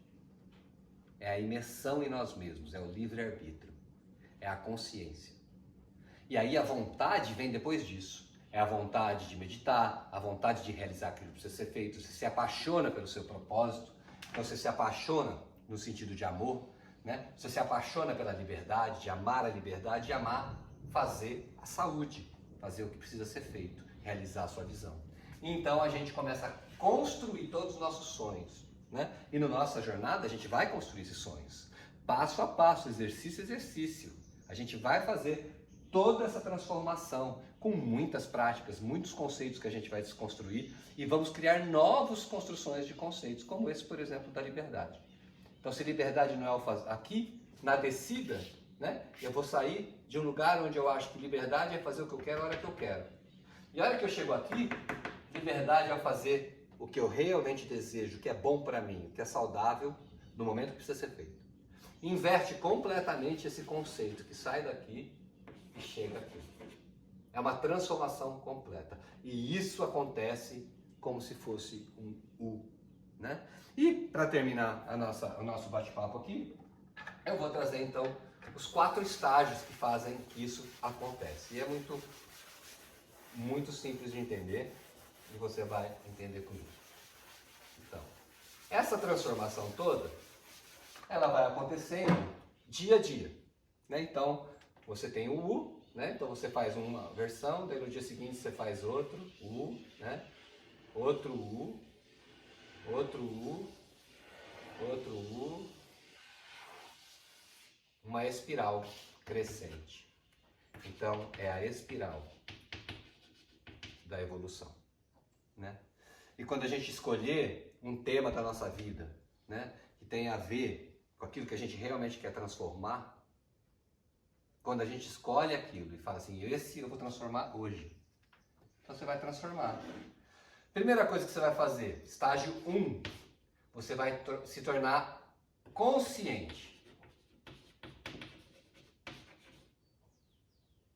é a imersão em nós mesmos, é o livre-arbítrio, é a consciência. E aí a vontade vem depois disso. É a vontade de meditar, a vontade de realizar aquilo que precisa ser feito. Você se apaixona pelo seu propósito, então você se apaixona no sentido de amor, né? Você se apaixona pela liberdade, de amar a liberdade e amar fazer a saúde, fazer o que precisa ser feito, realizar a sua visão. E então a gente começa a construir todos os nossos sonhos, né? E na nossa jornada a gente vai construir esses sonhos, passo a passo, exercício a exercício. A gente vai fazer toda essa transformação com muitas práticas, muitos conceitos que a gente vai desconstruir e vamos criar novas construções de conceitos, como esse, por exemplo, da liberdade. Então, se liberdade não é o fazer aqui, na descida, né, eu vou sair de um lugar onde eu acho que liberdade é fazer o que eu quero a hora que eu quero. E a hora que eu chego aqui, liberdade é fazer o que eu realmente desejo, o que é bom para mim, o que é saudável, no momento que precisa ser feito. Inverte completamente esse conceito que sai daqui e chega aqui. É uma transformação completa. E isso acontece como se fosse um U, né? E para terminar o nosso bate-papo aqui, eu vou trazer então os 4 estágios que fazem que isso acontece. E é muito simples de entender e você vai entender comigo. Então, essa transformação toda, ela vai acontecendo dia a dia, né? Então, você tem o U, né? Então você faz uma versão, daí no dia seguinte você faz outro U, né? Outro U, outro U, outro U, uma espiral crescente. Então é a espiral da evolução, né? E quando a gente escolher um tema da nossa vida, né, que tem a ver com aquilo que a gente realmente quer transformar, quando a gente escolhe aquilo e fala assim, esse eu vou transformar hoje. Então você vai transformar. Primeira coisa que você vai fazer, estágio 1, você vai se tornar consciente.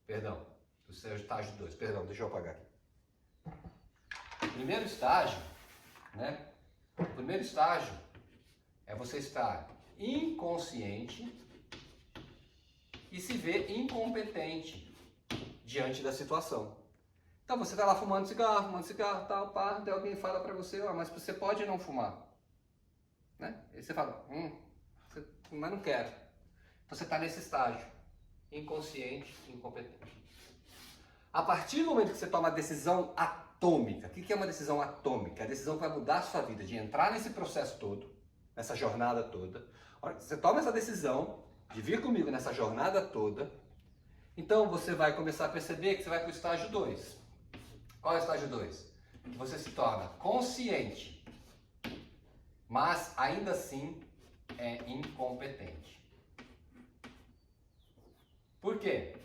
Perdão, o estágio 2, perdão, deixa eu apagar aqui. Primeiro estágio, né? O primeiro estágio é você estar inconsciente e se ver incompetente diante da situação. Então você está lá fumando cigarro, tal, pá, até alguém fala para você, mas você pode não fumar, né? Aí você fala, mas não quero. Então você está nesse estágio, inconsciente, incompetente. A partir do momento que você toma a decisão atômica, o que é uma decisão atômica? A decisão que vai mudar a sua vida, de entrar nesse processo todo, nessa jornada toda. Você toma essa decisão de vir comigo nessa jornada toda, então você vai começar a perceber que você vai para o estágio 2. Qual é o estágio 2? Que você se torna consciente, mas ainda assim é incompetente. Por quê?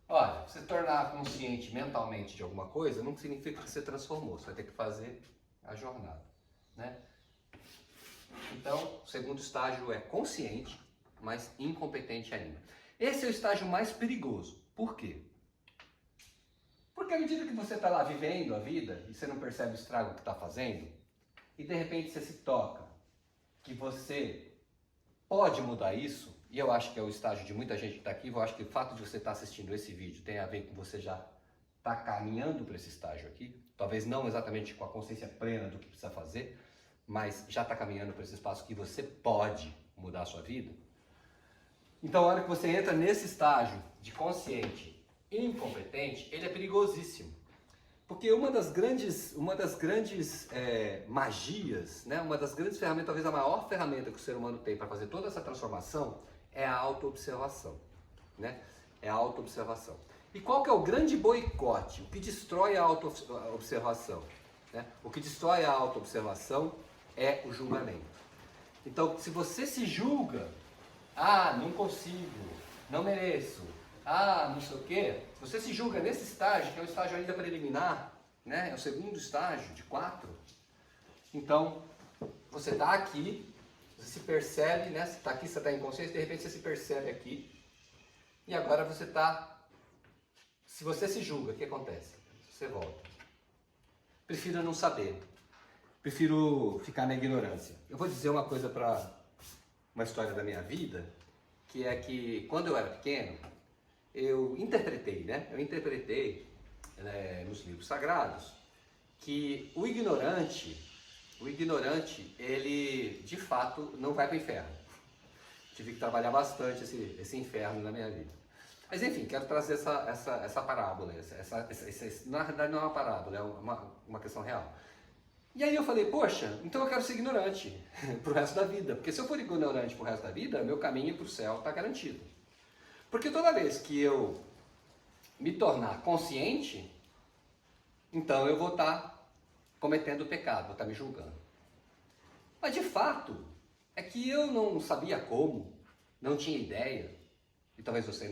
Olha, se tornar consciente mentalmente de alguma coisa não significa que você transformou, você vai ter que fazer a jornada, né? Então, o segundo estágio é consciente, mas incompetente ainda. Esse é o estágio mais perigoso. Por quê? Porque à medida que você está lá vivendo a vida e você não percebe o estrago que está fazendo, e de repente você se toca que você pode mudar isso, e eu acho que é o estágio de muita gente que está aqui, eu acho que o fato de você estar assistindo esse vídeo tem a ver com você já estar caminhando para esse estágio aqui, talvez não exatamente com a consciência plena do que precisa fazer, mas já está caminhando para esse espaço que você pode mudar a sua vida. Então, a hora que você entra nesse estágio de consciente incompetente, ele é perigosíssimo. Porque uma das grandes magias, né? Uma das grandes ferramentas, talvez a maior ferramenta que o ser humano tem para fazer toda essa transformação é a autoobservação, né? É a autoobservação. E qual que é o grande boicote? O que destrói a autoobservação? Né? O que destrói a autoobservação é o julgamento. Então, se você se julga, não consigo, não mereço, não sei o quê, se você se julga nesse estágio, que é um estágio ainda preliminar, né? É o segundo estágio de 4, então você está aqui, você se percebe, né? Você está aqui, você está inconsciente, de repente você se percebe aqui, e agora você está. Se você se julga, o que acontece? Você volta. Prefiro não saber. Prefiro ficar na ignorância. Eu vou dizer uma coisa para uma história da minha vida, que é que quando eu era pequeno, eu interpretei, né? Nos livros sagrados, que o ignorante, ele de fato não vai para o inferno. Tive que trabalhar bastante esse inferno na minha vida. Mas enfim, quero trazer essa parábola, na verdade não é uma parábola, é uma questão real. E aí eu falei, poxa, então eu quero ser ignorante pro resto da vida, porque se eu for ignorante pro resto da vida, meu caminho para o céu está garantido. Porque toda vez que eu me tornar consciente, então eu vou estar cometendo pecado, vou estar me julgando. Mas de fato, é que eu não sabia como, não tinha ideia, e talvez você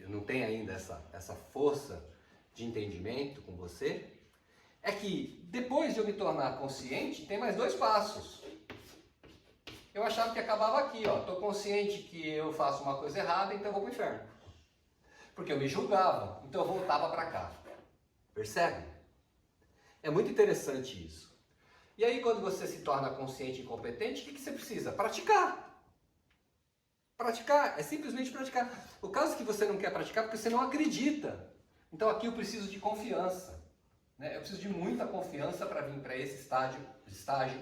não tenha ainda essa força de entendimento com você, é que depois de eu me tornar consciente, tem mais 2 passos. Eu achava que acabava aqui, ó. Estou consciente que eu faço uma coisa errada, então eu vou para o inferno. Porque eu me julgava, então eu voltava para cá. Percebe? É muito interessante isso. E aí quando você se torna consciente e incompetente, o que você precisa? Praticar. Praticar, é simplesmente praticar. O caso é que você não quer praticar porque você não acredita. Então aqui eu preciso de confiança. Né? Eu preciso de muita confiança para vir para esse estágio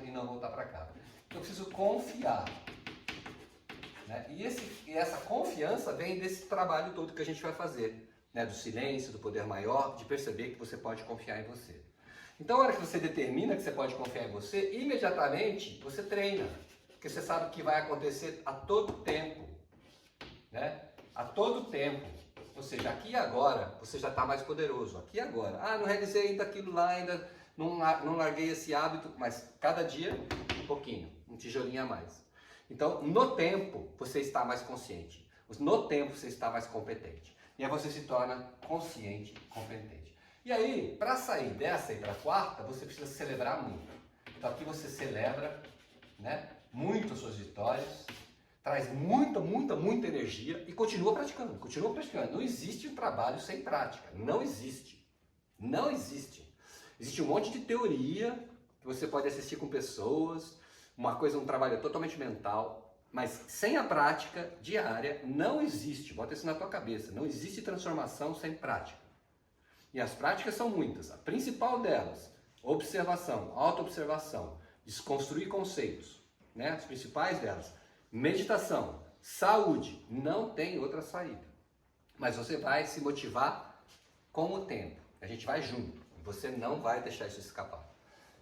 e não voltar para cá. Eu preciso confiar. Né? E essa confiança vem desse trabalho todo que a gente vai fazer. Né? Do silêncio, do poder maior, de perceber que você pode confiar em você. Então a hora que você determina que você pode confiar em você, imediatamente você treina. Porque você sabe que vai acontecer a todo tempo. Né? A todo tempo. Ou seja, aqui e agora você já está mais poderoso. Aqui e agora. Não realizei ainda aquilo lá, ainda não larguei esse hábito, mas cada dia um pouquinho, um tijolinho a mais. Então, no tempo você está mais consciente. No tempo você está mais competente. E aí você se torna consciente e competente. E aí, para sair dessa e para a 4ª, você precisa celebrar muito. Então aqui você celebra, né, muito as suas vitórias, traz muita energia e continua praticando. Não existe um trabalho sem prática. Não existe. Não existe. Existe um monte de teoria que você pode assistir com pessoas, um trabalho totalmente mental, mas sem a prática diária não existe. Bota isso na tua cabeça. Não existe transformação sem prática. E as práticas são muitas. A principal delas, observação, autoobservação, desconstruir conceitos, né? As principais delas. Meditação, saúde, não tem outra saída. Mas você vai se motivar com o tempo. A gente vai junto. Você não vai deixar isso escapar.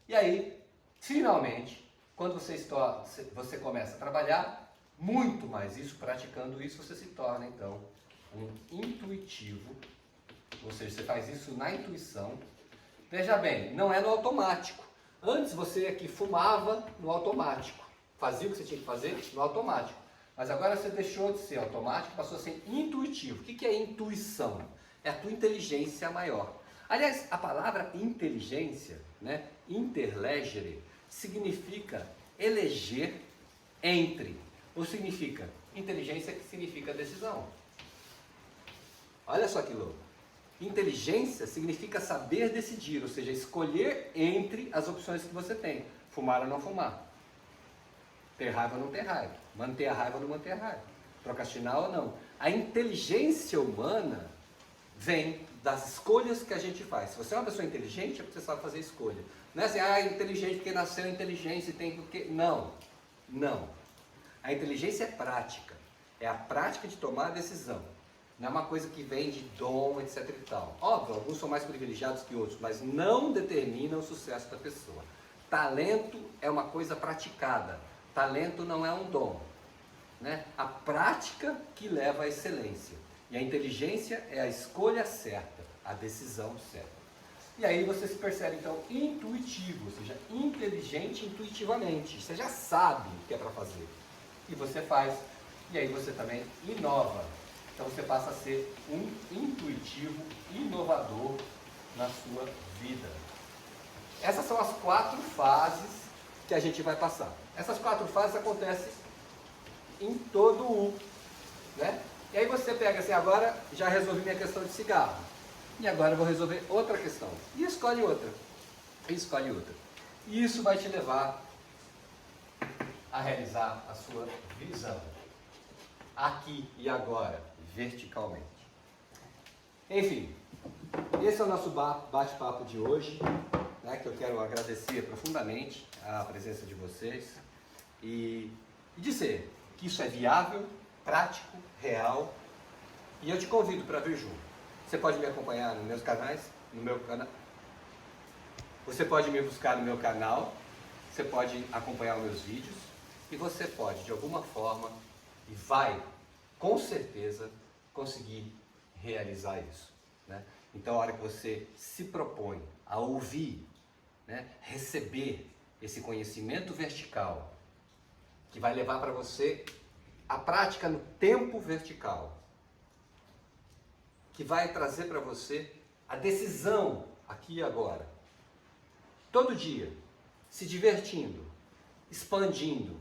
E aí, finalmente, quando você começa a trabalhar muito mais isso, praticando isso, você se torna então um intuitivo. Ou seja, você faz isso na intuição. Veja bem, não é no automático. Antes você aqui fumava no automático. Fazia o que você tinha que fazer no automático. Mas agora você deixou de ser automático, passou a ser intuitivo. O que é intuição? É a tua inteligência maior. Aliás, a palavra inteligência, né, interlegere, significa eleger entre. Ou significa inteligência, que significa decisão. Olha só que louco. Inteligência significa saber decidir, ou seja, escolher entre as opções que você tem. Fumar ou não fumar. Ter raiva ou não ter raiva. Manter a raiva ou não manter a raiva. Procrastinar ou não. A inteligência humana vem das escolhas que a gente faz. Se você é uma pessoa inteligente, é porque você sabe fazer escolha. Não é assim, inteligente porque nasceu inteligência e tem porque... Não, não. A inteligência é prática. É a prática de tomar a decisão. Não é uma coisa que vem de dom, etc e tal. Óbvio, alguns são mais privilegiados que outros, mas não determina o sucesso da pessoa. Talento é uma coisa praticada. Talento não é um dom. Né? A prática que leva à excelência. E a inteligência é a escolha certa, a decisão certa. E aí você se percebe, então, intuitivo, ou seja, inteligente intuitivamente. Você já sabe o que é para fazer. E você faz. E aí você também inova. Então você passa a ser um intuitivo, inovador na sua vida. Essas são as 4 fases que a gente vai passar. Essas 4 fases acontecem em todo o, né? E aí você pega assim, agora já resolvi minha questão de cigarro. E agora eu vou resolver outra questão. E escolhe outra. E escolhe outra. E isso vai te levar a realizar a sua visão. Aqui e agora, verticalmente. Enfim, esse é o nosso bate-papo de hoje, né, que eu quero agradecer profundamente a presença de vocês e dizer que isso é viável, prático, real, e eu te convido para vir junto. Você pode me acompanhar nos meus canais, no meu canal. Você pode me buscar no meu canal, você pode acompanhar os meus vídeos e você pode, de alguma forma, e vai, com certeza, conseguir realizar isso. Né? Então, a hora que você se propõe a ouvir, né, receber esse conhecimento vertical, que vai levar para você a prática no tempo vertical, que vai trazer para você a decisão aqui e agora. Todo dia, se divertindo, expandindo,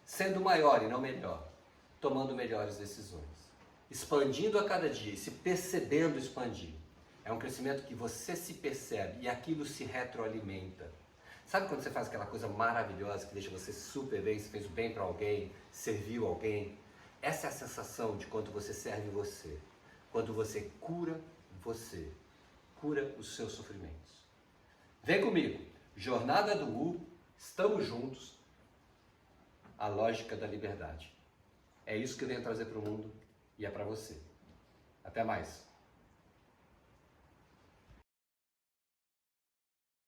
sendo maior e não melhor, tomando melhores decisões, expandindo a cada dia e se percebendo expandir. É um crescimento que você se percebe e aquilo se retroalimenta. Sabe quando você faz aquela coisa maravilhosa que deixa você super bem, você fez o bem para alguém, serviu alguém? Essa é a sensação de quando você serve você, quando você cura os seus sofrimentos. Vem comigo, Jornada do U, estamos juntos, a lógica da liberdade. É isso que eu venho trazer para o mundo e é para você. Até mais.